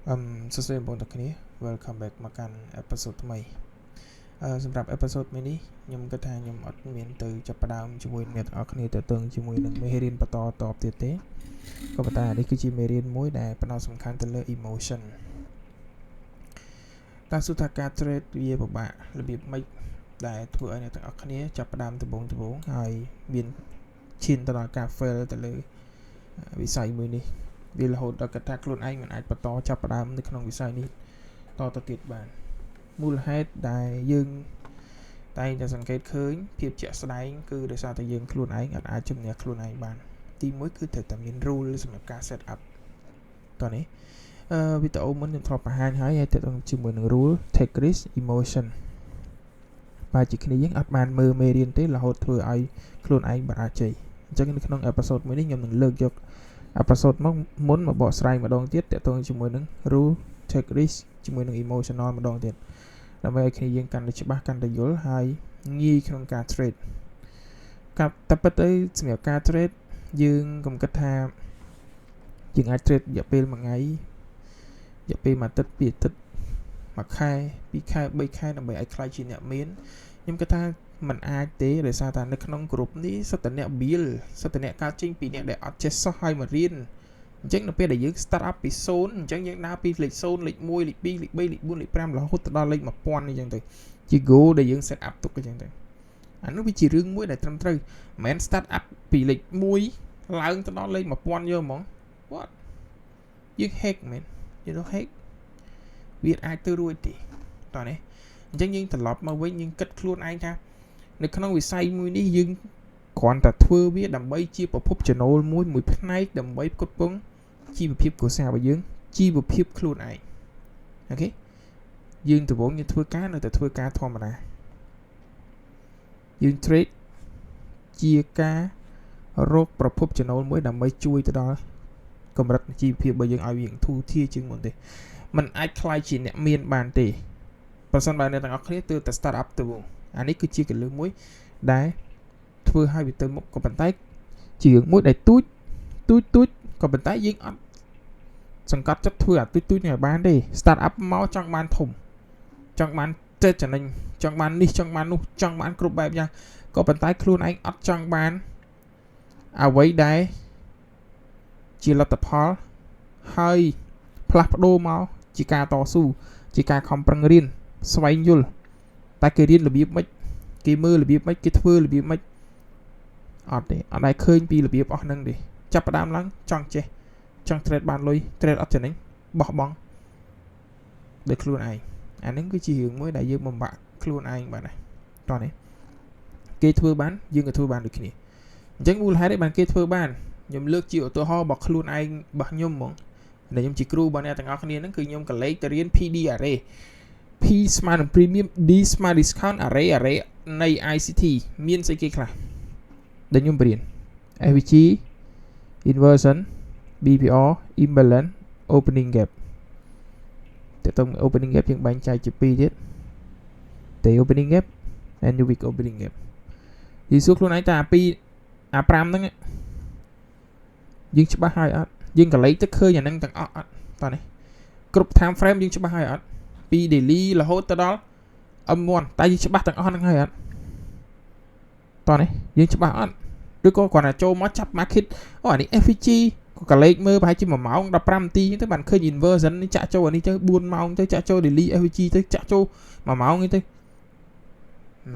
សួស្តីបងប្អូនទាំងគ្នា welcome back មកកាន់ episode ថ្មីសម្រាប់ episode មួយនេះខ្ញុំគិតថាខ្ញុំអត់មានទៅចាប់ផ្ដើមជាមួយអ្នកទាំងអស់គ្នាទៅតឹងជាមួយនឹងមេរៀនបន្តតបទៀតទេក៏ប៉ុន្តែនេះគឺជាមេរៀនមួយដែលផ្ដោតសំខាន់ទៅលើ emotion តើសួរថាការ trade វាពិបាករបៀបម៉េចដែលធ្វើឲ្យអ្នកទាំងអស់គ្នាចាប់ផ្ដើមដំបូងហើយមានឈានទៅដល់ការ fail ទៅលើវិស័យមួយនេះវារហូតដល់គិតថាខ្លួនឯងមិនអាចបន្តចាប់ផ្ដើមនៅក្នុងវិស័យនេះតទៅទៀតបានមូលហេតុដែលយើងតែងតែសង្កេតឃើញភាពជាក់ស្ដែងគឺដោយសារតែយើងខ្លួនឯងអាចជំនះខ្លួនឯងបានទី1គឺត្រូវតែមាន rule សម្រាប់ការ set up តោះនេះវីដេអូមុនខ្ញុំធ្លាប់បង្ហាញហើយទៅជាមួយនឹង rule take risk emotion បើជាគ្នាយើងអត់បានមើលមេរៀនទេរហូតធ្វើឲ្យខ្លួនឯងបាត់អាចជ័យអញ្ចឹងនៅក្នុង episode មួយនេះខ្ញុំនឹងលើកយក episode មុនមកបកស្រាយម្ដងទៀតតទៅជាមួយនឹង rule take risk ជាមួយនឹង emotional ម្ដងទៀតដើម្បីឲ្យគ្នាយើងកាន់តែច្បាស់កាន់តែយល់ហើយងាយក្នុងការ trade តែពិតទៅសម្រាប់ការ trade យើងកុំគិតថាយើងអាច trade រយៈពេល1ថ្ងៃរយៈពេល1អាទិត្យ2អាទិត្យ1ខែ2ខែ3ខែដើម្បីឲ្យខ្លាយជាអ្នកមានខ្ញុំគិតថាมันអាចទេដោយសារតែនៅក្នុង group នេះសិតតអ្នក build សិតតអ្នកកើតចេញពីអ្នកដែលអត់ចេះសោះឲ្យមករៀនអញ្ចឹងនៅពេលដែលយើង start up ពី0អញ្ចឹងយើងដើរពីលេខ0លេខ1លេខ2លេខ3លេខ4លេខ5រហូតដល់លេខ1000អញ្ចឹងទៅជា goal ដែលយើង set up ទុកអញ្ចឹងទៅអានោះវាជារឿងមួយដែលត្រឹមត្រូវមិនមែន start up ពីលេខ1ឡើងទៅដល់លេខ1000យកហ្មង what យើង hack មែន you know hack វាអាចទៅរួចទេតោះនេះអញ្ចឹងយើងត្រឡប់មកវិញយើងគិតខ្លួនឯងថានៅក្នុងវិស័យមួយនេះយើងគ្រាន់តែធ្វើវាដើម្បីជាប្រភពចំណូលមួយផ្នែកដើម្បីផ្គត់ផ្គង់ជីវភាពគ្រួសាររបស់យើងជីវភាពខ្លួនឯងអូខេយើងដំបូងយើងធ្វើការនៅតែធ្វើការធម្មតាយើង trade ជាការរកប្រភពចំណូលមួយដើម្បីជួយទៅដល់កម្រិតជីវភាពរបស់យើងឲ្យវាធូរធារជាងមុនទេมันអាចខ្លាយជាអ្នកមានបានទេបើសិនបើអ្នកទាំងអស់គ្នាទើបតែ start up ទៅអានេះគឺជាកលឹះមួយដែលធ្វើឲ្យវាទៅមុខក៏ប៉ុន្តែជារឿងមួយដែលទូចក៏ប៉ុន្តែយើងអត់សង្កត់ចិត្តធ្វើអាទូចនេះឲ្យបានទេ start up មកចង់បានធំចង់បានចេះចំណេញចង់បាននេះចង់បាននោះចង់បានគ្រប់បែបយ៉ាងក៏ប៉ុន្តែខ្លួនឯងអត់ចង់បានអ្វីដែលជាលទ្ធផលហើយផ្លាស់ប្ដូរមកជាការតស៊ូជាការខំប្រឹងរៀនស្វែងយល់តែគេរៀនរបៀបម៉េចគេមើលរបៀបម៉េចគេធ្វើរបៀបម៉េចអត់ទេអត់ដែលឃើញពីរបៀបអស់ហ្នឹងទេចាប់ផ្ដើមឡើងចង់ចេះចង់ trade បានលុយ trade អត់ចំណេញបោះបង់ដោយខ្លួនឯងអាហ្នឹងគឺជារឿងមួយដែលយើងបំបាក់ខ្លួនឯងបាទណាតោះនេះគេធ្វើបានយើងក៏ធ្វើបានដូចគ្នាអញ្ចឹងមូលហេតុឯបានគេធ្វើបានខ្ញុំលើកជាឧទាហរណ៍របស់ខ្លួនឯងរបស់ខ្ញុំហ្មងដែលខ្ញុំជាគ្រូរបស់អ្នកទាំងអស់គ្នាហ្នឹងគឺខ្ញុំក៏លេខទៅរៀន PD array P ស្មើនឹង premium D ស្មើ discount array នៃ ICT មានស្អីគេខ្លះដែលខ្ញុំបរៀន FVG inversion BPR imbalance opening gap តើតើ opening gap យើងបែងចែកជា2ទៀត day opening gap and week opening gap យីសួរខ្លួនឯងតើអា5ហ្នឹងយើងច្បាស់ហើយអត់យើងក៏លេខទៅឃើញអាហ្នឹងទាំងអស់អត់តោះនេះគ្រប់ time frame យើងច្បាស់ហើយអត់ពី daily រហូតទៅដល់ M1 តែយើងច្បាស់ទាំងអស់ហ្នឹងហើយអត់តោះនេះយើងច្បាស់អត់ឬក៏គ្រាន់តែចូលមកចាប់ market អូអានេះ FVG ក៏លេខមើលប្រហែលជា1ម៉ោង15នាទីទៅបានឃើញ inversion នេះចាក់ចូលអានេះទៅ4ម៉ោងទៅចាក់ចូល daily FVG ទៅចាក់ចូល1ម៉ោងនេះទៅ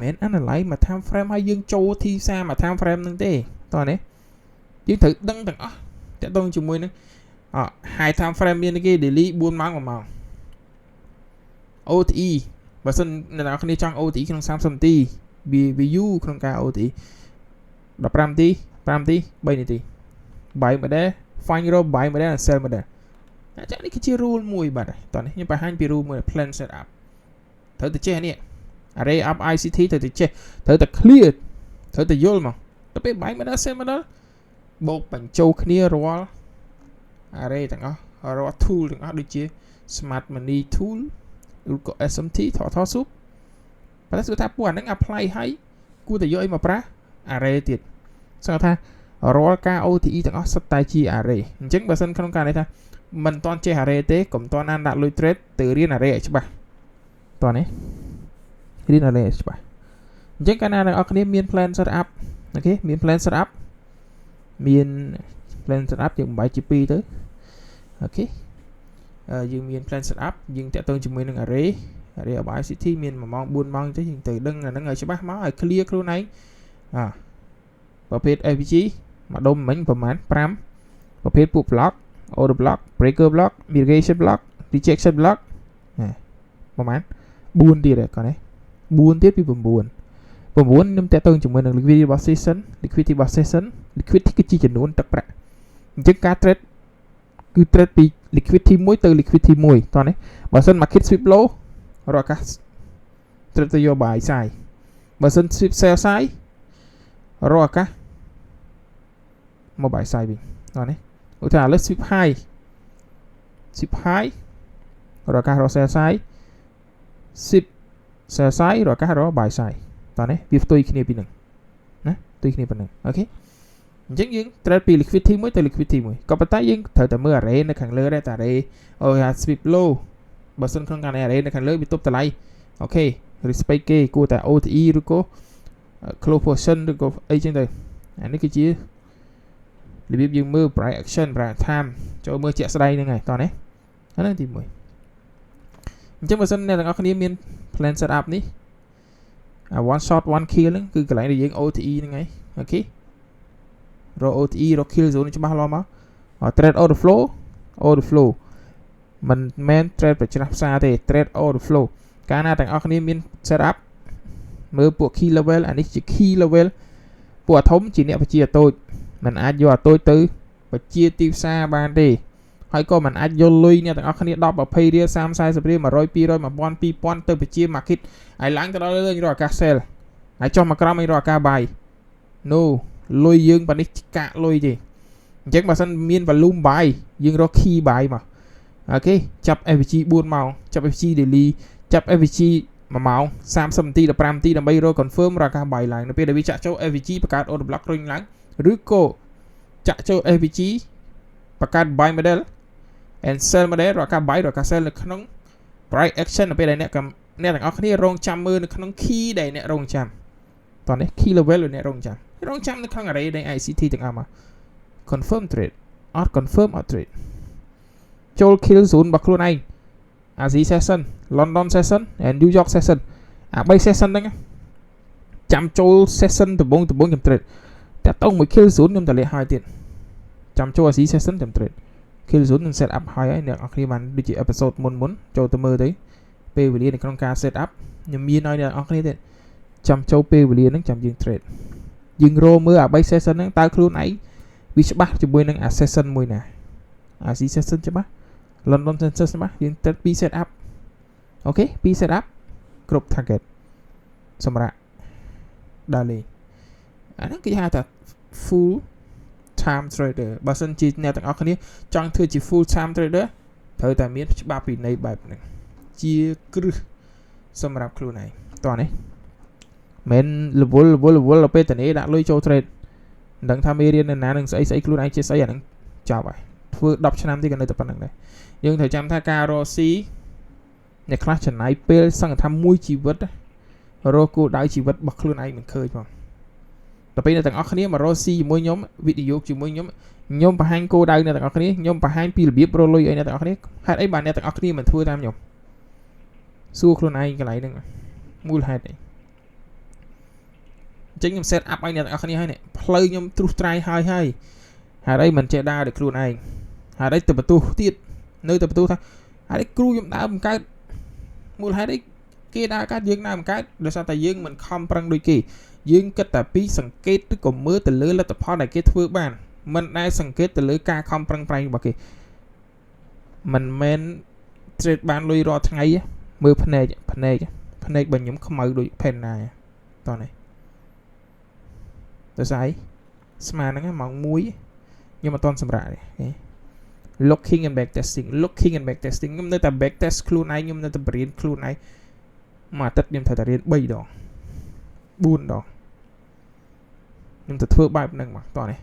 មិន analyze មួយ time frame ហើយយើងចូលទីផ្សារមួយ time frame ហ្នឹងទេតោះនេះយើងត្រូវដឹងទាំងអស់តាក់ទងជាមួយនឹងhigh time frame មានគេ daily 4ម៉ោង1ម៉ោង OTE បើសិនអ្នកនរគ្នាចង់ OTE ក្នុង30នាទី VU ក្នុងការ OTE 15នាទី5នាទី3នាទី buy model find row buy model and sell model អញ្ចឹងនេះគឺជា rule មួយបាទតោះនេះខ្ញុំបង្ហាញពី rule មួយ plan set up ត្រូវតែចេះនេះ array up ICT ត្រូវតែចេះត្រូវតែ clear ត្រូវតែយល់មកទៅពេល buy model sell model បូកបញ្ចូលគ្នារាល់ array ទាំងអស់រាល់ tool ទាំងអស់ដូចជា smart money tool ឬក៏ SMT ថតស៊ូបប៉ុន្តែគឺថាពួកអាហ្នឹង apply ឲ្យគួរតែយកអីមកប្រាស់ array ទៀតស្គាល់ថារាល់ការ OTE ទាំងអស់សុទ្ធតែជា array អញ្ចឹងបើសិនក្នុងការនេះថា mình toàn chơi array thế cũng toàn ăn đặt lôi trade từ riêng array chứ bà toàn ấy riêng array chứ bà chắc cái nào ở cái miền plan setup ok miền plan setup miền plan setup dùng bài chữ tới ok dùng miền plan setup dùng tại tôi chúng mình đang array ở bài city miền mà mong buôn mong tới từ đừng là nó người sẽ bắt máu ở clear luôn nàyประเภท APG มาดมมันประมาณ5ประเภท put block order block breaker block mitigation block rejection block ประมาณ4ទៀតហើយគាត់4ទៀតពី9ខ្ញុំតាក់ទងជាមួយនឹង liquidity box session liquidity គឺជាចំនួនទឹកប្រាក់អញ្ចឹងការ trade គឺ trade ពី liquidity 1ទៅ liquidity 1តោះនេះបើសិន market sweep low រកឱកាស trade ទៅយក buy side បើសិន sweep sell side រកឱកាសមក buy side វិញតោះនេះឧទាហរណ៍ឥឡូវ sweep high រកឱកាសរក sell side sweep sell side រកឱកាសរក buy side តោះនេះវាផ្ទុយគ្នាពីនឹងណាផ្ទុយគ្នាប៉ុណ្ណឹងអូខេអញ្ចឹងយើង trade ពី liquidity 1ទៅ liquidity 1ក៏ប៉ុន្តែយើងត្រូវតែមើល array នៅខាងលើដែរតែ array sweep low បើសិនក្នុងការ array នៅខាងលើវាទប់តម្លៃអូខេ respect គេគួរតែ OTE ឬក៏ close position ឬក៏អីចឹងទៅអានេះគឺជារបៀបយើងមើល price action price time ចូលមើលជាក់ស្ដែងហ្នឹងហើយតោះនេះអាហ្នឹងទី1អញ្ចឹងបើសិនអ្នកទាំងអស់គ្នាមាន plan setup នេះone shot one kill ហ្នឹងគឺកន្លែងដែលយើង OTE ហ្នឹងហើយអូខេរក OTE រក kill zone ច្បាស់លាស់មក trade order flow មិនមែន trade ប្រច្រាស់ផ្សារទេ trade order flow កាលណាទាំងអស់គ្នាមាន setup មើលពួក key level អានេះជា key level ពួកអាធំជាអ្នកបញ្ជាតូចមិនអាចយកអាតូចទៅបញ្ជាទីផ្សារបានទេហើយក៏មិនអាចយកលុយអ្នកទាំងអស់គ្នា10 20រៀល30 40រៀល100 200 1000 2000ទៅបញ្ជា market ហើយឡើងទៅដល់លើរកឱកាស sell ហើយចុះមកក្រោមឲ្យរកឱកាស buy no លុយយើងបានេះកាក់លុយទេអញ្ចឹងបើសិនមាន volume buy យើងរក key buy មកអូខេចាប់ FVG 4ម៉ោងចាប់ FVG daily ចាប់ FVG 1ម៉ោង30នាទី15នាទីដើម្បីរក confirm រកឱកាស buy ឡើងនៅពេលដែលវាចាក់ចូល FVG បង្កើត order block រុញឡើងឬក៏ចាក់ចូល FVG បង្កើត buy model and sell model រកឱកាស buy រកឱកាស sell នៅក្នុង price action នៅពេលដែលអ្នកទាំងអស់គ្នារងចាំមើលនៅក្នុង key ដែលអ្នករងចាំតោះនេះ key level ដែលអ្នករងចាំនៅក្នុង array នៃ ICT ទាំងអស់មក confirm trade អត់ confirm អត់ trade ចូល kill zone របស់ខ្លួនឯង Asia session London session and New York session អា3 session ហ្នឹងចាំចូល session ដំបូងខ្ញុំ trade តាក់ទងមួយ kill zone ខ្ញុំតលាក់ហើយទៀតចាំចូល Asia session ខ្ញុំ trade kill zone នឹង set up ហើយអ្នកនរគ្នាបានដូចជា episode មុនចូលទៅមើលទៅពេលវេលានៅក្នុងការ set up ខ្ញុំមានឲ្យអ្នកនរគ្នាទៀតចាំចូលពេលវេលាហ្នឹងចាំយើង trade យើងរមើលអា3 session ហ្នឹងតើខ្លួនឯងវាច្បាស់ជាមួយនឹងអា session មួយណាអា Asia session ច្បាស់ London session ច្បាស់យើង trade 2 set up អូខេ2 set up គ្រប់ target សម្រាប់ដើរលេងអាហ្នឹងគេហៅថា full time trader បើសិនជាអ្នកទាំងអស់គ្នាចង់ធ្វើជា full time trader ត្រូវតែមានច្បាប់វិន័យបែបហ្នឹងជាគ្រឹះសម្រាប់ខ្លួនឯងតោះនេះមិន level ទៅពេលតនេះដាក់លុយចូល trade មិនដឹងថាមេរៀននៅណានឹងស្អីខ្លួនឯងជាស្អីអាហ្នឹងចប់ហើយធ្វើ10ឆ្នាំទៀតក៏នៅតែប៉ុណ្្នឹងដែរយើងត្រូវចាំថាការរកស៊ីអ្នកខ្លះចំណាយពេលសង្ឃថាមួយជីវិតរកគោលដៅជីវិតរបស់ខ្លួនឯងមិនឃើញផងតែពេលអ្នកទាំងអស់គ្នាមករកស៊ីជាមួយខ្ញុំវីដេអូជាមួយខ្ញុំបង្ហាញគោលដៅអ្នកទាំងអស់គ្នាខ្ញុំបង្ហាញពីរបៀបរកលុយឲ្យអ្នកទាំងអស់គ្នាហេតុអីបានអ្នកទាំងអស់គ្នាមិនធ្វើតាមខ្ញុំសួរខ្លួនឯងកន្លែងហ្នឹងមូលហេតុអីអញ្ចឹងខ្ញុំ set up ឲ្យអ្នកទាំងអស់គ្នាហើយនេះផ្លូវខ្ញុំត្រុសត្រាយហើយហេតុអីមិនចេះដើរដោយខ្លួនឯងហេតុអីទៅបន្ទោសទៀតនៅតែបន្ទោសថាហេតុអីគ្រូខ្ញុំដើរមិនកើតមូលហេតុអីគេដើរកើតយើងដើរមិនកើតដោយសារតែយើងមិនខំប្រឹងដូចគេយើងគិតតែពីសង្កេតឬក៏មើលទៅលើលទ្ធផលដែលគេធ្វើបានមិនដែលសង្កេតទៅលើការខំប្រឹងប្រែងរបស់គេមិនមែន trade បានលុយរាល់ថ្ងៃមើលភ្នែកបើខ្ញុំខ្មៅដូចផេនណាតោះនេះទៅស្អីស្មានហ្នឹងម៉ោង1ខ្ញុំអត់ទាន់សម្រាប់ទេ looking and back testing ខ្ញុំនៅតែ back test ខ្លួនឯងខ្ញុំនៅតែបរៀនខ្លួនឯងមួយអាទិត្យខ្ញុំត្រូវតែរៀន3ដង4ដងខ្ញុំទៅធ្វើបែបហ្នឹងមកតោះនេះ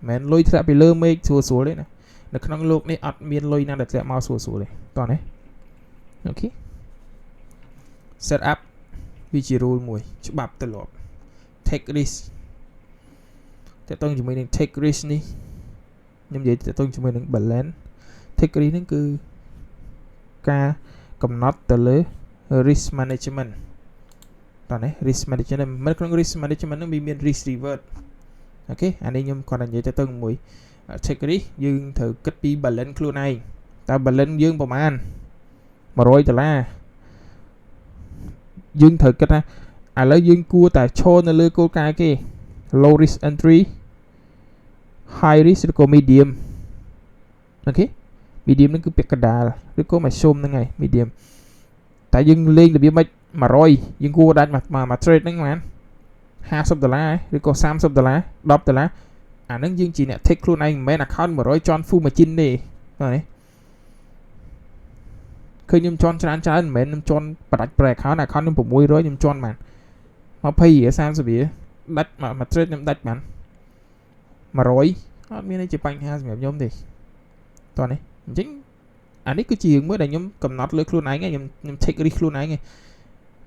មិនមែនលុយធ្លាក់ពីលើមេឃស្រួលទេណា នៅក្នុងលោកនេះអត់មានលុយណាដែលធ្លាក់មកស្រួលៗទេតោះនេះអូខេ set up វាជា rule មួយច្បាប់ទម្លាប់ take risk តើតើជាមួយនឹង take risk នេះខ្ញុំនិយាយតើតើជាមួយនឹង balance take risk ហ្នឹងគឺការកំណត់ទៅលើ risk management តោះនេះ risk management នៅក្នុង risk management ហ្នឹងវាមាន risk reward អូខេអានេះខ្ញុំគាត់និយាយទៅមួយ take risk យើងត្រូវគិតពី balance ខ្លួនឯងតើ balance យើងប្រមាណ$100យើងត្រូវគិតថាឥឡូវយើងគួរតែឈរនៅលើគោលការណ៍គេ low risk entry high risk ឬក៏ medium អូខេ medium ហ្នឹងគឺពាក់កណ្ដាលឬក៏មកជុំហ្នឹងហើយ medium តែយើងលេងរបៀបម៉េច100យើងគួរដាច់មក trade ហ្នឹងបាន$50ឬក៏$30 $10អាហ្នឹងយើងជាអ្នក take ខ្លួនឯងមិនមែន account 100 John Fu Machine ទេបាទនេះឃើញខ្ញុំជន់ច្រើនមិនមែនខ្ញុំជន់បដាច់ប្រែ account ខ្ញុំ600ខ្ញុំជន់បាន20រៀល30រៀលដាច់មក trade ខ្ញុំដាច់បាន100អត់មានអីជាបញ្ហាសម្រាប់ខ្ញុំទេតោះនេះអញ្ចឹងអានេះគឺជារឿងមួយដែលខ្ញុំកំណត់លើខ្លួនឯងខ្ញុំ take risk ខ្លួនឯង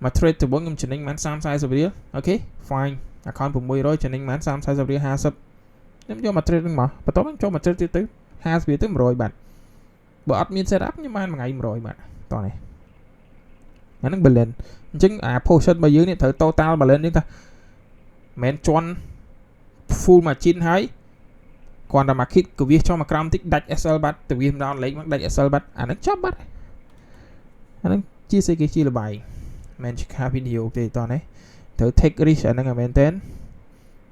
មក trade ទៅបងខ្ញុំចំណេញបាន30-40រៀលអូខេ fine account 600ចំណេញបាន30-40រៀល50ខ្ញុំយកមក trade ហ្នឹងមកបន្ទាប់ខ្ញុំចូលមក trade ទៀតទៅ50រៀលទៅ100បាត់បើអត់មាន set up ខ្ញុំបានមួយថ្ងៃ100បាត់តោះនេះអាហ្នឹង balance អញ្ចឹងអា position របស់យើងនេះត្រូវ total balance នេះថាមិនជន់ full margin ហើយគ្រាន់តែមក kit កវាសចុះមកក្រោមតិចដាច់ SL បាត់ទៅវាដល់លេខមកដាច់ SL បាត់អាហ្នឹងចប់បាត់អាហ្នឹងជាស្អីគេជាលបាយមិនជាការវីដេអូទេតោះនេះត្រូវ take risk អាហ្នឹងមែនតើ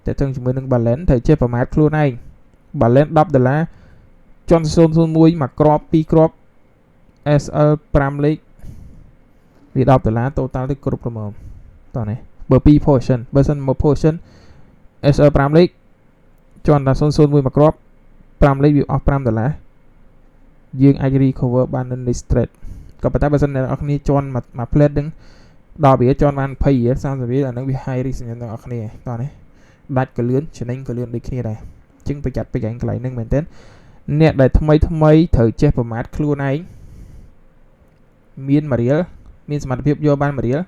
តែទាំងជាមួយនឹង balance ត្រូវចេះប្រមាថខ្លួនឯង balance $10 ជន់001មកគ្រាប់2គ្រាប់ SL 5លេខវា$10 total ទៅគ្រប់ប្រមាណតោះនេះបើ2 portion បើសិន1 portion SL 5លេខជន់ដល់001មកគ្រាប់5លេខវាអស់$5យើងអាច recover បាននៅ next trade ក៏ប៉ុន្តែបើសិនអ្នកនរគ្នាជន់មក plate ហ្នឹង10រៀលជន់បាន20រៀល30រៀលអាហ្នឹងវា high risk អ្នកនរគ្នាតោះនេះដាច់ក៏លឿនចំណេញក៏លឿនដូចគ្នាដែរអញ្ចឹងប្រយ័ត្នប្រយែងកន្លែងហ្នឹងមែនទេអ្នកដែលថ្មីត្រូវចេះប្រមាថខ្លួនឯងមាន1រៀលមានសមត្ថភាពយកបាន1រៀល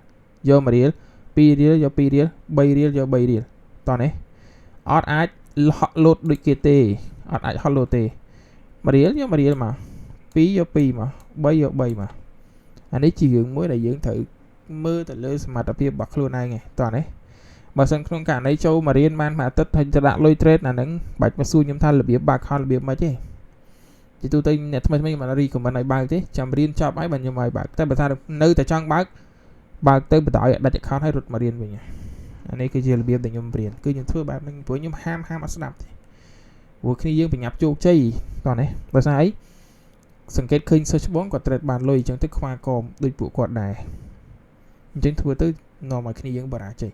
យក1រៀល2រៀលយក2រៀល3រៀលយក3រៀលតោះនេះអត់អាចហក់លោតដូចគេទេអត់អាចហក់លោតទេ1រៀលយក1រៀលមក2យក2មក3យក3មកអានេះជារឿងមួយដែលយើងត្រូវមើលទៅលើសមត្ថភាពរបស់ខ្លួនឯងតោះនេះបើសិនក្នុងករណីចូលមករៀនបានមួយអាទិត្យហើយទៅដាក់លុយ trade អាហ្នឹងបាច់មកសួរខ្ញុំថារបៀបបើក account របៀបម៉េចទេជាទូទៅអ្នកថ្មីខ្ញុំមិន recommend ឲ្យបើកទេចាំរៀនចប់ហើយបាទខ្ញុំឲ្យបើកតែបើថានៅតែចង់បើកទៅបន្តឲ្យដាច់ account ឲ្យរត់មករៀនវិញអានេះគឺជារបៀបដែលខ្ញុំរៀនគឺខ្ញុំធ្វើបែបហ្នឹងព្រោះខ្ញុំហាមអត់ស្ដាប់ទេព្រោះគ្នាយើងបញ្ញាប់ជោគជ័យតោះនេះបើស្អីសង្កេតឃើញសិស្សច្បងគាត់ trade បានលុយអញ្ចឹងទៅខ្វះកមដូចពួកគាត់ដែរអញ្ចឹងធ្វើទៅនាំឲ្យគ្នាយើងបរាជ័យ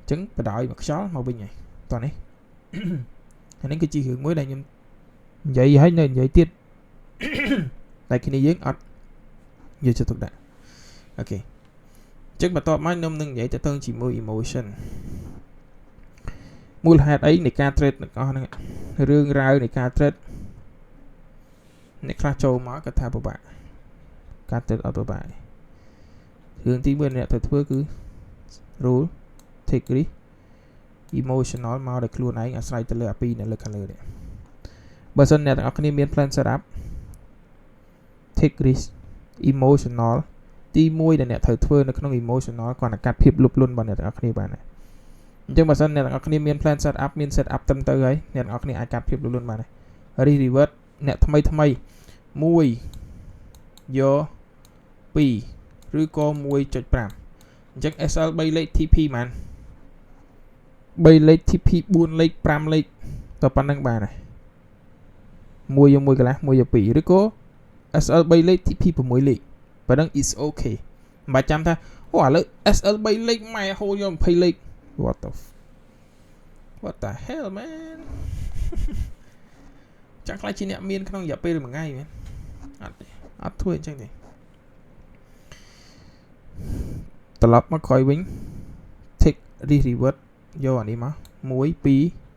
អញ្ចឹងបដ ாய் មកខ្យល់មកវិញហើយតោះនេះអានេះគឺជារឿងមួយដែលខ្ញុំនិយាយហើយនៅនិយាយទៀតតែគ្នាយើងអត់យកចិត្តទុកដាក់អូខេអញ្ចឹងបន្ទាប់មកខ្ញុំនឹងនិយាយទៅជាមួយ emotion មូលហេតុអីនៃការ trade ទាំងអស់ហ្នឹងរឿងរ៉ាវនៃការ trade អ្នកខ្លះចូលមកគាត់ថាពិបាកការ trade អត់ពិបាករឿងទី1អ្នកត្រូវធ្វើគឺ rule take risk emotional មកដល់ខ្លួនឯងអាស្រ័យទៅលើអាពីរអ្នកលើខាងលើនេះបើសិនអ្នកទាំងអស់គ្នាមាន plan set up take risk emotional ទី1ដែលអ្នកត្រូវធ្វើនៅក្នុង emotional គ្រាន់តែកាត់ភាពលុបលុនរបស់អ្នកទាំងអស់គ្នាបានហើយអញ្ចឹងបើសិនអ្នកទាំងអស់គ្នាមាន plan set up មាន set up ត្រឹមត្រូវហើយអ្នកទាំងអស់គ្នាអាចកាត់ភាពលុបលុនបានហើយ risk reward អ្នកថ្មី1យក2ឬក៏ 1.5 អញ្ចឹង SL 3លេខ TP បាន3លេខ TP 4លេខ5លេខទៅប៉ុណ្្នឹងបានហើយ1យក1កន្លះ1យក2ឬក៏ SL 3លេខ TP 6លេខប៉ុណ្្នឹង is okay មិនបាច់ចាំថាអូឥឡូវ SL 3លេខម៉ែហូរយក20លេខ what the hell man ចាំខ្លាចជាអ្នកមានក្នុងរយៈពេល1ថ្ងៃមែនអត់ធ្វើអញ្ចឹងទេត្រឡប់មកក្រោយវិញ take risk reward យកអានេះមក1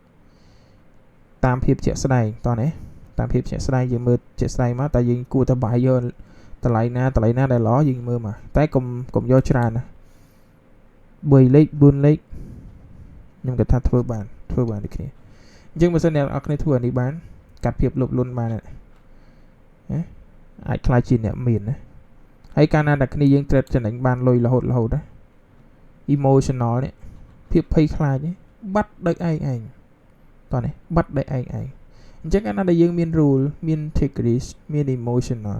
2តាមភាពជាក់ស្ដែងតោះនេះ តាមភាពជាក់ស្ដែងយើងមើលជាក់ស្ដែងមកតែយើងគួរតែបាយយកតម្លៃណាដែលល្អយើងមើលមកតែកុំយកច្រើនណា3លេខ4លេខខ្ញុំគិតថាធ្វើបានដូចគ្នាអញ្ចឹងបើសិនអ្នកនរគ្នាធ្វើអានេះបានកាត់ភាពលោភលន់បានណាអាចខ្លាចជាអ្នកមានណាហើយកាលណាតែគ្នាយើងត្រេតចំណេញបានលុយរហូតណា emotional នេះភាពភ័យខ្លាចនេះបាត់ដោយឯងតោះនេះបាត់ដោយឯងអញ្ចឹងកាលណាដែលយើងមាន rule មាន take risk មាន emotional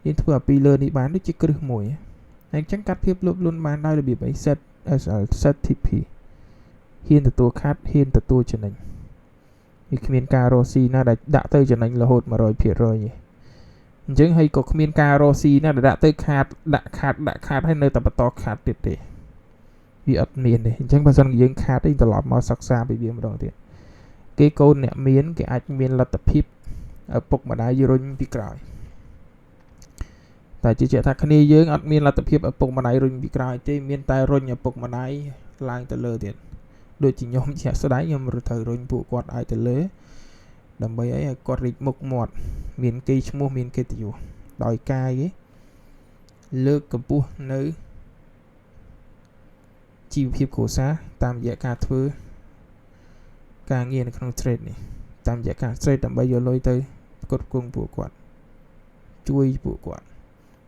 យើងធ្វើពីលើនេះបានដូចជាគ្រឹះមួយហើយអញ្ចឹងកាត់ភាពលោភលន់បានដោយរបៀបអី set SL set TP ហ៊ានទទួលខាត់ហ៊ានទទួលចំណេញវាគ្មានការរស់ស៊ីណាដែលដាក់ទៅចំណេញរហូត 100% ទេអញ្ចឹងហើយក៏គ្មានការរស់ស៊ីណាដែលដាក់ទៅខាតដាក់ខាតហើយនៅតែបន្តខាតទៀតទេវាអត់មានទេអញ្ចឹងបើសិនយើងខាតទេត្រឡប់មកសិក្សាពីវាម្ដងទៀតគេកូនអ្នកមានគេអាចមានលទ្ធភាពឪពុកម្ដាយរុញពីក្រោយតែជឿជាក់ថាគ្នាយើងអត់មានលទ្ធភាពឪពុកម្ដាយរុញពីក្រោយទេមានតែរុញឪពុកម្ដាយឡើងទៅលើទៀតដូចជាខ្ញុំជាក់ស្ដែងខ្ញុំត្រូវរុញពួកគាត់ឲ្យទៅលើដើម្បីឲ្យគាត់រីកមុខមាត់មានគេឈ្មោះមានកិត្តិយសដោយកាយគេលើកកម្ពស់នៅជីវភាពគ្រួសារតាមរយៈការធ្វើការងារនៅក្នុង trade នេះតាមរយៈការ trade ដើម្បីយកលុយទៅផ្គត់ផ្គង់ពួកគាត់ជួយពួកគាត់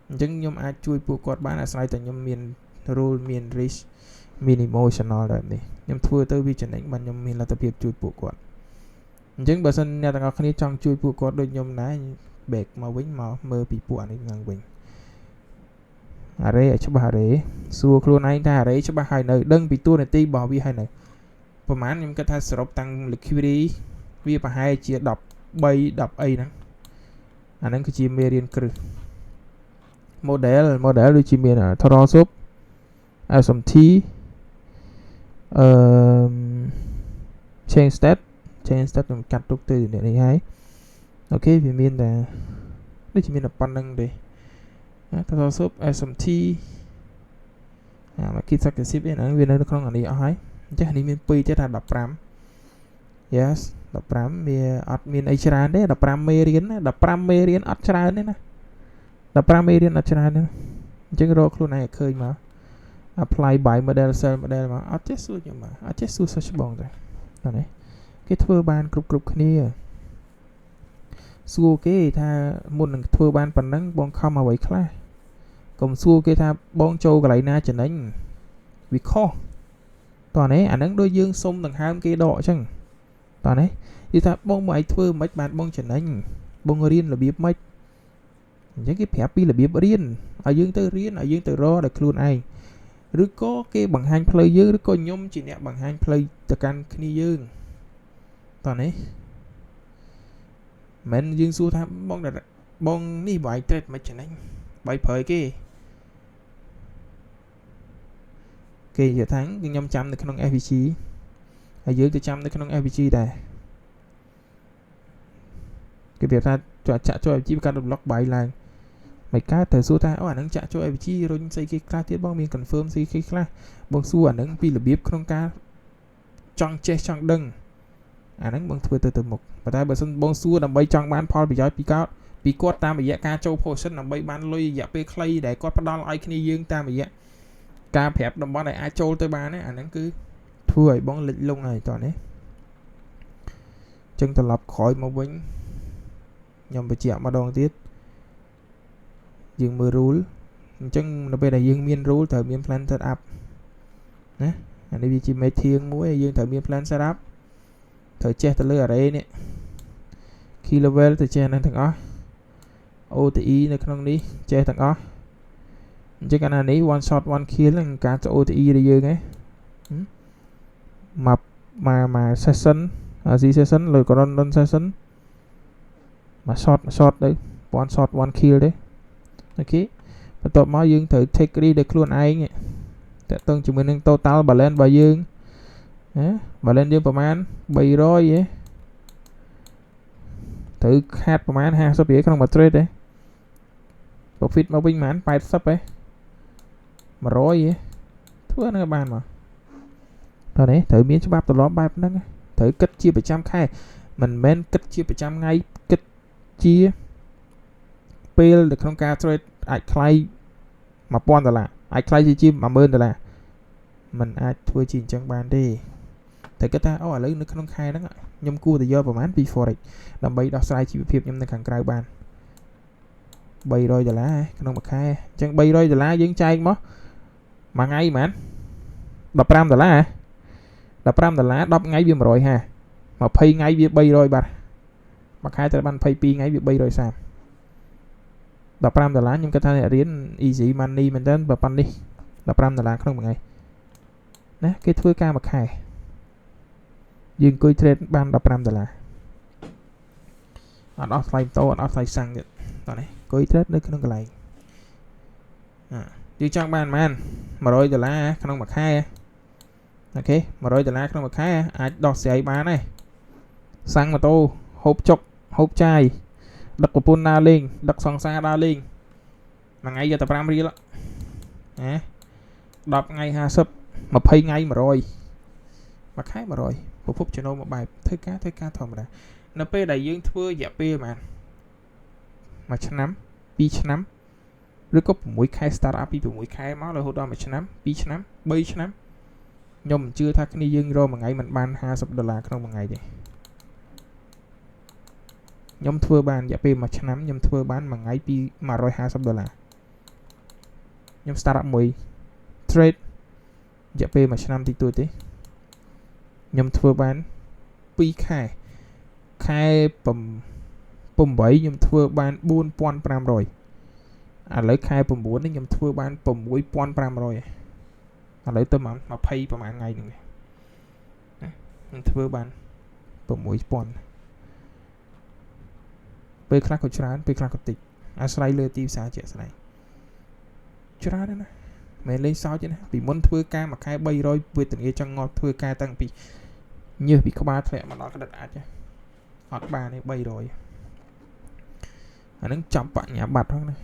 អញ្ចឹងខ្ញុំអាចជួយពួកគាត់បានអាស្រ័យតែខ្ញុំមាន role មាន risk មាន emotional ដែរនេះខ្ញុំធ្វើទៅវាចំណេញបានខ្ញុំមានលទ្ធភាពជួយពួកគាត់អញ្ចឹងបើសិនអ្នកទាំងអស់គ្នាចង់ជួយពួកគាត់ដូចខ្ញុំដែរ back មកវិញមកមើលពីពួកអានេះឡើងវិញអារ៉េឲ្យច្បាស់អារ៉េសួរខ្លួនឯងថាអារ៉េច្បាស់ហើយនៅដឹងពីតួនាទីរបស់វាហើយនៅប្រហែលខ្ញុំគិតថាសរុបតាំង liquidity វាប្រហែលជា13 10អីហ្នឹងអាហ្នឹងគឺជាមេរៀនគ្រឹះ model ដូចជាមាន Total Sub SMT chain state ខ្ញុំកាត់ទុកទៅនេះហើយអូខេវាមានតែដូចជាមានតែប៉ុណ្្នឹងទេTotal Sub SMT market successive ហ្នឹងវានៅក្នុងអានេះអស់ហើយអញ្ចឹងនេះមាន2ទៀតថា15 yes 15វាអត់មានអីច្រើនទេ15មេរៀនណា15មេរៀនអត់ច្រើនទេណា15មេរៀនអត់ច្រើនទេអញ្ចឹងរកខ្លួនឯងឲ្យឃើញមក apply buy model sell model មកអត់ចេះសួរខ្ញុំមកអត់ចេះសួរសិស្សបងទេតោះនេះគេធ្វើបានគ្រប់គ្នាសួរគេថាមុននឹងធ្វើបានប៉ុណ្ណឹងបងខំអ្វីខ្លះកុំសួរគេថាបងចូលកន្លែងណាចំណេញវាខុសតោះនេះអាហ្នឹងដូចយើងសុំដង្ហើមគេដកអញ្ចឹងតោះនេះនិយាយថាបងមកឲ្យធ្វើមិនបានបងចំណេញបងរៀនរបៀបម៉េចអញ្ចឹងគេប្រាប់ពីរបៀបរៀនឲ្យយើងទៅរៀនឲ្យយើងទៅរកដោយខ្លួនឯងឬក៏គេបង្ហាញផ្លូវយើងឬក៏ខ្ញុំជាអ្នកបង្ហាញផ្លូវទៅកាន់គ្នាយើងតោះនេះមិនយើងសួរថាបងនេះបាយ trade មិនចំណេញបាយប្រើគេនិយាយថាខ្ញុំចាំនៅក្នុង FVG ហើយយើងទៅចាំនៅក្នុង FVG ដែរគេប្រាប់ថាចាក់ចូល FVG កាត់ block បាយឡើងមិនកើតទៅសួរថាអូអាហ្នឹងចាក់ចូល FVG រុញស្អីគេខ្លះទៀតបងមាន confirm ស្អីគេខ្លះបងសួរអាហ្នឹងពីរបៀបក្នុងការចង់ចេះចង់ដឹងអាហ្នឹងបងធ្វើទៅមុខប៉ុន្តែបើសិនបងសួរដើម្បីចង់បានផលប្រយោជន៍ពីគាត់តាមរយៈការចូល position ដើម្បីបានលុយរយៈពេលខ្លីដែលគាត់ផ្ដល់ឲ្យគ្នាយើងតាមរយៈការប្រាប់តំបន់ឲ្យអាចចូលទៅបានអាហ្នឹងគឺធ្វើឲ្យបងលិចលង់ហើយតោះនេះចឹងត្រឡប់ក្រោយមកវិញខ្ញុំបញ្ជាក់ម្ដងទៀតយើងមើល rule អញ្ចឹងនៅពេលដែលយើងមាន rule ត្រូវមាន plan set up ណាអានេះវាជាមេធៀងមួយយើងត្រូវមាន plan set up ត្រូវចេះទៅលើ array នេះ key level ទៅចេះហ្នឹងទាំងអស់ OTE នៅក្នុងនេះចេះទាំងអស់អញ្ចឹងកាលណានេះ one shot one kill ហ្នឹងការទៅ OTE របស់យើងហ៎មក session session លើ random session មក shot ទៅ one shot one kill ទេអូខេបន្ទាប់មកយើងត្រូវ take risk ដោយខ្លួនឯងតើតឹងជាមួយនឹង total balance របស់យើងណា balance យើងប្រហែល300ហ៎ត្រូវខាតប្រហែល50រៀលក្នុងមួយ trade ទេ profit មកវិញប្រហែល80ហ៎100ហ៎ធ្វើហ្នឹងបានមកតោះនេះត្រូវមានច្បាប់ទម្លាប់បែបហ្នឹងត្រូវគិតជាប្រចាំខែ mình men kích chia 100 ngày kích chiaពេលនៅក្នុងការ trade អាចខ្លាយ $1000 អាចខ្លាយជា $10000 มันអាចធ្វើជាអញ្ចឹងបានទេតែគាត់ថាអូឥឡូវនៅក្នុងខែហ្នឹងខ្ញុំគួរតែយកប្រហែលពី forex ដើម្បីដោះស្រាយជីវភាពខ្ញុំនៅខាងក្រៅបាន$300ក្នុងមួយខែអញ្ចឹង$300យើងចែកមកមួយថ្ងៃប៉ុន្មាន$15 $15 10ថ្ងៃវា150 20ថ្ងៃវា300បាទមួយខែត្រូវបាន22ថ្ងៃវា330$15ខ្ញុំគិតថាអ្នករៀន easy money មែនតើប៉ុណ្នេះ$15ក្នុងមួយថ្ងៃណាគេធ្វើការមួយខែយើងអង្គុយ trade បាន$15អត់អស់ថ្លៃម៉ូតូអត់អស់ថ្លៃសាំងទៀតតោះនេះអង្គុយ trade នៅក្នុងកន្លែងយើងចង់បានប៉ុន្មាន$100ក្នុងមួយខែអូខេ$100ក្នុងមួយខែអាចដោះស្រាយបានហើយសាំងម៉ូតូហូបចុកហូបចាយដឹកប្រពន្ធដើរលេងដឹកសង្សារដើរលេងមួយថ្ងៃយកតែ5រៀលណា10ថ្ងៃ50 20ថ្ងៃ100មួយខែ100ប្រភពចំណូលមួយបែបធ្វើការធម្មតានៅពេលដែលយើងធ្វើរយៈពេលប៉ុន្មាន1ឆ្នាំ2ឆ្នាំឬក៏6ខែ start up ពី6ខែមករហូតដល់1ឆ្នាំ2ឆ្នាំ3ឆ្នាំខ្ញុំមិនជឿថាគ្នាយើងរកមួយថ្ងៃមិនបាន$50ក្នុងមួយថ្ងៃទេខ្ញុំធ្វើបានរយៈពេល1ឆ្នាំខ្ញុំធ្វើបានមួយថ្ងៃពី$150ខ្ញុំ start up មួយ trade រយៈពេល1ឆ្នាំតិចតួចទេខ្ញុំធ្វើបាន2ខែខែ8ខ្ញុំធ្វើបាន$4500ឥឡូវខែ9នេះខ្ញុំធ្វើបាន$6500ឥឡូវទៅ20ប្រហែលថ្ងៃហ្នឹងខ្ញុំធ្វើបាន$6000ពេលខ្លះក៏ច្រើនពេលខ្លះក៏តិចអាស្រ័យលើទីផ្សារជាក់ស្ដែងច្រើនណាស់មិនលេងសើចទេណាពីមុនធ្វើការមួយខែ300វេទនាចង់ងាប់ធ្វើការតាំងពីញើសពីក្បាលធ្លាក់មកដល់ក្តិតអាចអត់បានទេ300អាហ្នឹងចាប់បញ្ញាបត្រហ្នឹងណា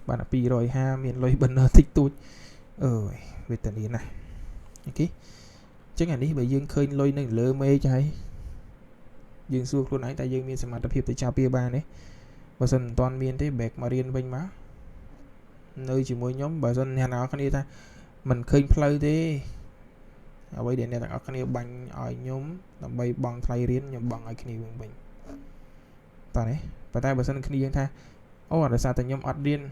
បាន250មានលុយបណ្ណើតិចតួចអើយវេទនាណាស់អូខេអញ្ចឹងអានេះបើយើងឃើញលុយនៅលើមេឃហើយយើងសួរខ្លួនឯងតើយើងមានសមត្ថភាពទៅចាប់វាបានទេបើសិនមិនទាន់មានទេ back មករៀនវិញមកនៅជាមួយខ្ញុំបើសិនអ្នកនរគ្នាថាមិនឃើញផ្លូវទេអ្វីដែលអ្នកទាំងអស់គ្នាបាញ់ឲ្យខ្ញុំដើម្បីបង់ថ្លៃរៀនខ្ញុំបង់ឲ្យគ្នាវិញតោះនេះប៉ុន្តែបើសិនគ្នាយើងថាអូដោយសារតែខ្ញុំអត់រៀន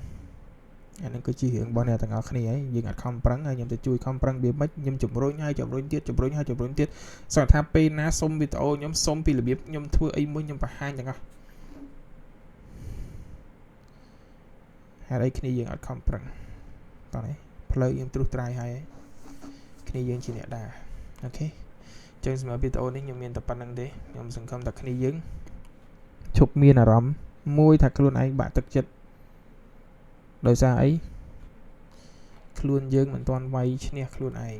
អានឹងគឺជារឿងរបស់អ្នកទាំងអស់គ្នាហើយយើងអត់ខំប្រឹងហើយខ្ញុំទៅជួយខំប្រឹងវាមិនខ្ញុំជំរុញហើយជំរុញទៀតសង្ឃថាពេលណាសុំវីដេអូខ្ញុំសុំពីរបៀបខ្ញុំធ្វើអីមួយខ្ញុំបង្ហាញទាំងអស់ហើយអីគ្នាយើងអត់ខំប្រឹងតោះនេះផ្លូវយើងត្រុសត្រាយហើយគ្នាយើងជាអ្នកដើរអូខេអញ្ចឹងសម្រាប់វីដេអូនេះខ្ញុំមានតែប៉ុណ្្នឹងទេខ្ញុំសង្ឃឹមថាគ្នាយើងជប់មានអារម្មណ៍មួយថាខ្លួនឯងបាក់ទឹកចិត្តដោយសារអីខ្លួនយើងមិនទាន់វាយឈ្នះខ្លួនឯង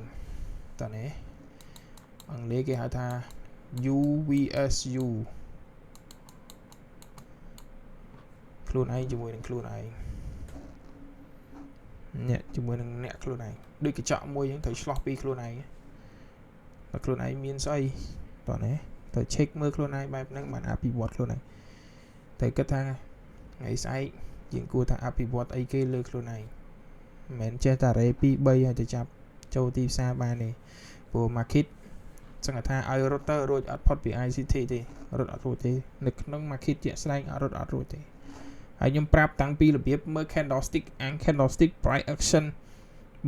តើនេះអង់គ្លេសគេហៅថា U vs U ខ្លួនឯងជាមួយនឹងខ្លួនឯងអ្នកជាមួយនឹងអ្នកខ្លួនឯងដូចកញ្ចក់មួយហ្នឹងត្រូវឆ្លោះពីខ្លួនឯងតែខ្លួនឯងមានស្អីតោះនេះត្រូវ check មើលខ្លួនឯងបែបហ្នឹងបានអភិវឌ្ឍខ្លួនឯងតែគិតថាថ្ងៃស្អែកយើងគួរថាអភិវឌ្ឍអីគេលើខ្លួនឯងមិនមែនចេះតែរ៉េ2 3ហើយទៅចាប់ចូលទីផ្សារបានទេព្រោះ market សង្កត់ថាឲ្យរត់ទៅរួចអត់ផុតពី ICT ទេរត់អត់រួចទេនៅក្នុង market ជាក់ស្ដែងរត់អត់រួចទេហើយខ្ញុំប្រាប់តាំងពីរបៀបមើល candlestick and candlestick price action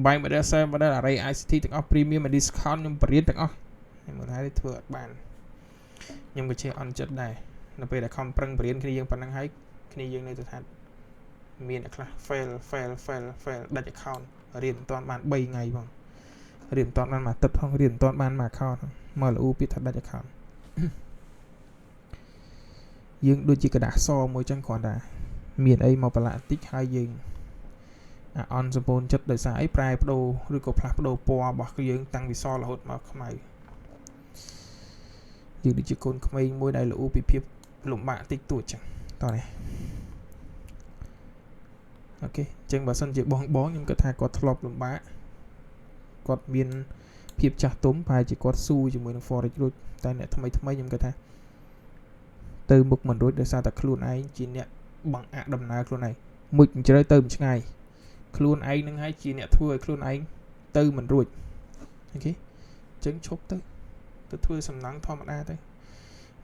buy model sell model array ICT ទាំងអស់ premium and discount ខ្ញុំបរៀនទាំងអស់ហើយមើលហើយធ្វើអត់បានខ្ញុំក៏ចេះអន់ចិត្តដែរនៅពេលដែលខំប្រឹងបរៀនគ្នាយើងប៉ុណ្ណឹងហើយគ្នាយើងនៅទៅថាមានអ្នកខ្លះ fail ដាច់ account រៀនមិនទាន់បាន3ថ្ងៃបងរៀនមិនទាន់បានមួយទឹកផងរៀនមិនទាន់បានមួយ account មកលូពីថាដាច់ account យើងដូចជាกระดาษសមួយចឹងគ្រាន់តែមានអីមកប្រឡាក់តិចហើយយើងអន់សម្ពូនចិត្តដោយសារអីប្រែប្ដូរឬក៏ផ្លាស់ប្ដូរពណ៌របស់យើងតាំងពីសរហូតមកខ្មៅយើងដូចជាកូនក្មេងមួយដែលលូពីភាពលំបាកតិចតួចចឹងតោះនេះអូខេអញ្ចឹងបើសិនជាបងខ្ញុំគិតថាគាត់ធ្លាប់លំបាកគាត់មានភាពចាស់ទុំប្រហែលជាគាត់ស៊ូជាមួយនឹង forex រួចតែអ្នកថ្មីខ្ញុំគិតថា ទៅមុខមិនរួចដោយសារតែខ្លួនឯងជាអ្នកបង្អាក់ដំណើរខ្លួនឯងមុជជ្រៅទៅមិនឆ្ងាយខ្លួនឯងនឹងហើយជាអ្នកធ្វើឲ្យខ្លួនឯងទៅមិនរួចអូខេអញ្ចឹងឈប់ទៅធ្វើសំណង់ធម្មតាទៅ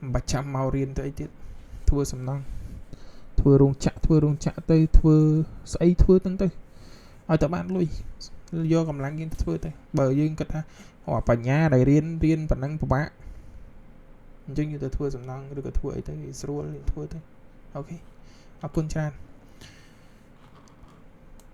មិនបាច់ចាំមករៀនទៅអីទៀតធ្វើសំណង់ធ្វើរោងចក្រទៅធ្វើស្អីធ្វើទាំងទៅឲ្យតែបានលុយយកកម្លាំងយើងទៅធ្វើទៅបើយើងគិតថាបញ្ញាដែលរៀនប៉ុណ្ណឹងពិបាកអញ្ចឹងយើងទៅធ្វើសំណង់ឬក៏ធ្វើអីទៅស្រួលធ្វើទៅអូខេអរគុណច្រើន